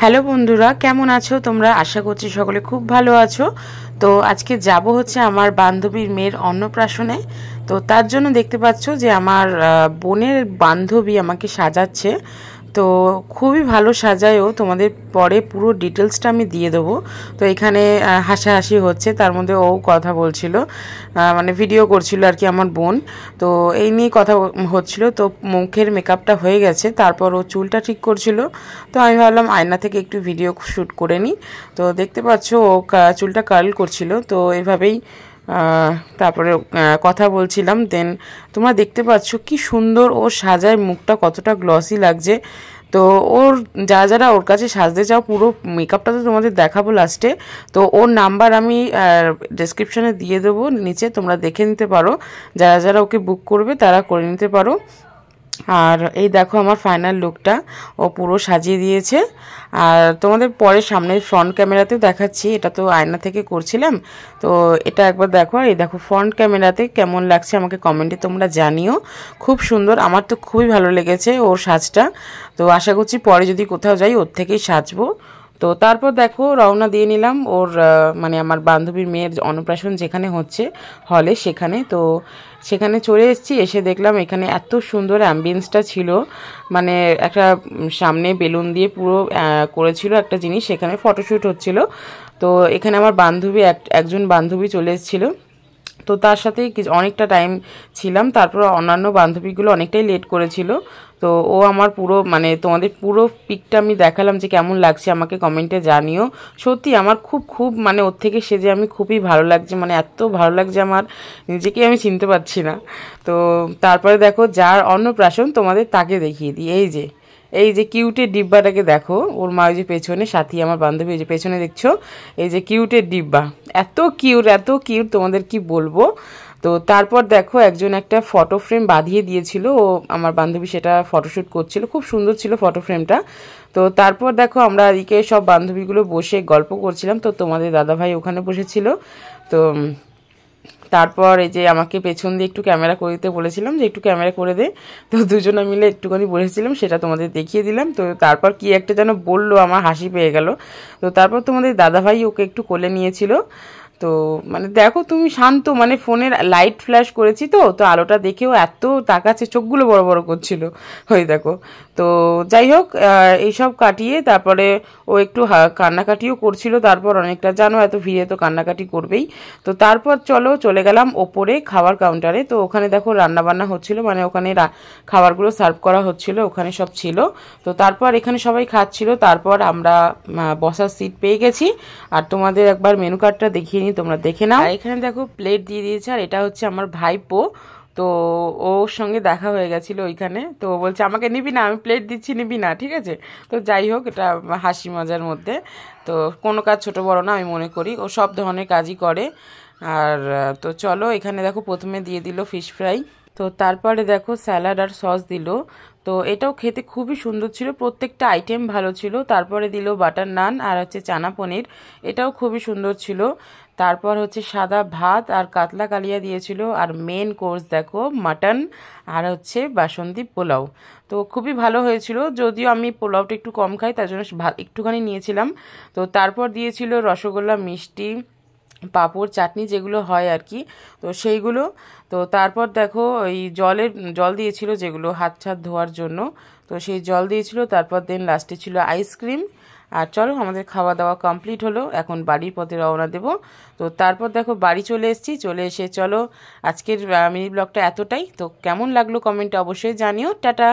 Hello বন্ধুরা, কেমন আছো তোমরা? আশা করছি সকলে খুব ভালো আছো। তো আজকে যাব হচ্ছে আমার বান্ধবীর মেয়ের অন্নপ্রাশনে। তো তার জন্য দেখতে পাচ্ছ যে আমার বোনের বান্ধবী আমাকে সাজাচ্ছে। তো খুবই ভালো সাজায়ও, তোমাদের পরে পুরো ডিটেলসটা আমি দিয়ে দেবো। তো এখানে হাসাহাসি হচ্ছে, তার মধ্যে ও কথা বলছিল, মানে ভিডিও করছিল আর কি আমার বোন। তো এই নিয়ে কথা হচ্ছিল। তো মুখের মেকআপটা হয়ে গেছে, তারপর ও চুলটা ঠিক করছিল। তো আমি ভাবলাম আয়না থেকে একটু ভিডিও শ্যুট করে নিই। তো দেখতে পাচ্ছ ও চুলটা কার্ল করছিল। তো এভাবেই তারপরে কথা বলছিলাম। দেন তোমরা দেখতে পাচ্ছ কি সুন্দর ও সাজায়, মুখটা কতটা গ্লসি লাগছে। তো ওর যারা ওর কাছে সাজতে চাও, পুরো মেকআপটা তো তোমাদের দেখাবো লাস্টে। তো ওর নাম্বার আমি ডেসক্রিপশানে দিয়ে দেবো নিচে, তোমরা দেখে নিতে পারো। যারা ওকে বুক করবে তারা করে নিতে পারো। আর এই দেখো আমার ফাইনাল লুকটা ও পুরো সাজিয়ে দিয়েছে। আর তোমাদের পরে সামনে ফ্রন্ট ক্যামেরাতেও দেখাচ্ছি, এটা তো আয়না থেকে করছিলাম। তো এটা একবার দেখো। আর এই দেখো ফ্রন্ট ক্যামেরাতে কেমন লাগছে আমাকে কমেন্টে তোমরা জানিও। খুব সুন্দর, আমার তো খুবই ভালো লেগেছে ওর সাজটা। তো আশা করছি পরে যদি কোথাও যাই ওর থেকেই সাজবো। তো তারপর দেখো রওনা দিয়ে নিলাম ওর মানে আমার বান্ধবীর মেয়ের অন্নপ্রাশন যেখানে হচ্ছে হলে, সেখানে। তো সেখানে চলে এসেছি, এসে দেখলাম এখানে এত সুন্দর অ্যাম্বিয়েন্সটা ছিল। মানে একটা সামনে বেলুন দিয়ে পুরো করেছিল একটা জিনিস, সেখানে ফটোশ্যুট হচ্ছিল। তো এখানে আমার বান্ধবী একজন বান্ধবী চলে এসেছিলো। তো তার সাথে অনেকটা টাইম ছিলাম। তারপর অন্যান্য বান্ধবীগুলো অনেকটাই লেট করেছিল। তো ও আমার পুরো মানে তোমাদের পুরো পিকটা আমি দেখালাম যে কেমন লাগছে আমাকে কমেন্টে জানিও। সত্যি আমার খুব খুব মানে ওর থেকে সেজে আমি খুবই ভালো লাগছে, মানে এত ভালো লাগছে আমার নিজেকে আমি চিনতে পারছি না। তো তারপরে দেখো যার অন্নপ্রাশন তোমাদের তাকে দেখিয়ে দিই। এই যে কিউটের ডিব্বাটাকে দেখো, ওর মা ওই যে পেছনে, সাথী আমার বান্ধবী ওই যে পেছনে দেখছো, এই যে কিউটের ডিব্বা, এত কিউট তোমাদের কি বলবো। তো তারপর দেখো একজন একটা ফটো ফ্রেম বাঁধিয়ে দিয়েছিল, ও আমার বান্ধবী সেটা ফটোশ্যুট করছিল, খুব সুন্দর ছিল ফটো ফ্রেমটা। তো তারপর দেখো আমরা এদিকে সব বান্ধবীগুলো বসে গল্প করছিলাম। তো তোমাদের দাদাভাই ওখানে বসেছিল। তো তারপর এই যে আমাকে পেছন দিয়ে একটু ক্যামেরা করে দিতে বলেছিলাম যে একটু ক্যামেরা করে দে। তো দুজনে মিলে একটুখানি বসেছিলাম, সেটা তোমাদের দেখিয়ে দিলাম। তো তারপর কি একটা যেন বললো, আমার হাসি পেয়ে গেল। তো তারপর তোমাদের দাদাভাই ওকে একটু কোলে নিয়েছিল। তো মানে দেখো তুমি শান্ত, মানে ফোনের লাইট ফ্ল্যাশ করেছি তো তো আলোটা দেখেও এত তাকাচ্ছে, চোখগুলো বড় বড় করছিল, ওই দেখো। তো যাই হোক, এইসব কাটিয়ে তারপরে ও একটু কান্নাকাটিও করছিল। তারপর অনেকটা, জানো এত ভিড়ে তো কান্নাকাটি করবেই। তো তারপর চলে গেলাম ওপরে খাবার কাউন্টারে। তো ওখানে দেখো রান্না বান্না হচ্ছিল, মানে ওখানে খাবারগুলো সার্ভ করা হচ্ছিল, ওখানে সব ছিল। তো তারপর এখানে সবাই খাচ্ছিল। তারপর আমরা বসার সিট পেয়ে গেছি। আর তোমাদের একবার মেনু কার্ডটা দেখিয়ে নিই, তোমরা দেখে নাও। এখানে দেখো প্লেট দিয়ে দিয়েছে, আর এটা হচ্ছে আমার ভাইপো। তো ওর সঙ্গে দেখা হয়ে গেছিলো ওইখানে। তো বলছে আমাকে নিবি না, আমি প্লেট দিচ্ছি, নিবি না, ঠিক আছে। তো যাই হোক, এটা হাসি মজার মধ্যে। তো কোনো কাজ ছোট বড় না, আমি মনে করি ও সব ধরনের কাজই করে। আর তো চলো, এখানে দেখো প্রথমে দিয়ে দিল ফিশ ফ্রাই। তো তারপরে দেখো স্যালাড আর সস দিল। তো এটাও খেতে খুবই সুন্দর ছিল, প্রত্যেকটা আইটেম ভালো ছিল। তারপরে দিল বাটার নান আর হচ্ছে চানা পনির, এটাও খুবই সুন্দর ছিল। তারপর হচ্ছে সাদা ভাত আর কাতলা কালিয়া দিয়েছিল। আর মেন কোর্স দেখো মাটন আর হচ্ছে বাসন্তী পোলাও। তো খুবই ভালো হয়েছিল, যদিও আমি পোলাওটা একটু কম খাই, তার জন্য একটুখানি নিয়েছিলাম। তো তারপর দিয়েছিল রসগোল্লা, মিষ্টি, পাঁপড়, চাটনি, যেগুলো হয় আর কি, তো সেইগুলো। তো তারপর দেখো ওই জল দিয়েছিল, যেগুলো হাত ছাত ধোয়ার জন্য। তো সেই জল দিয়েছিল। তারপর দেন লাস্টে ছিল আইসক্রিম। আর চলো, আমাদের খাওয়া দাওয়া কমপ্লিট হলো, এখন বাড়ির পথে রওনা দেব। তো তারপর দেখো বাড়ি চলে এসেছি, চলে এসে চলো আজকের মিনি ব্লগটা এতটাই। তো কেমন লাগলো কমেন্টে অবশ্যই জানিও। টাটা।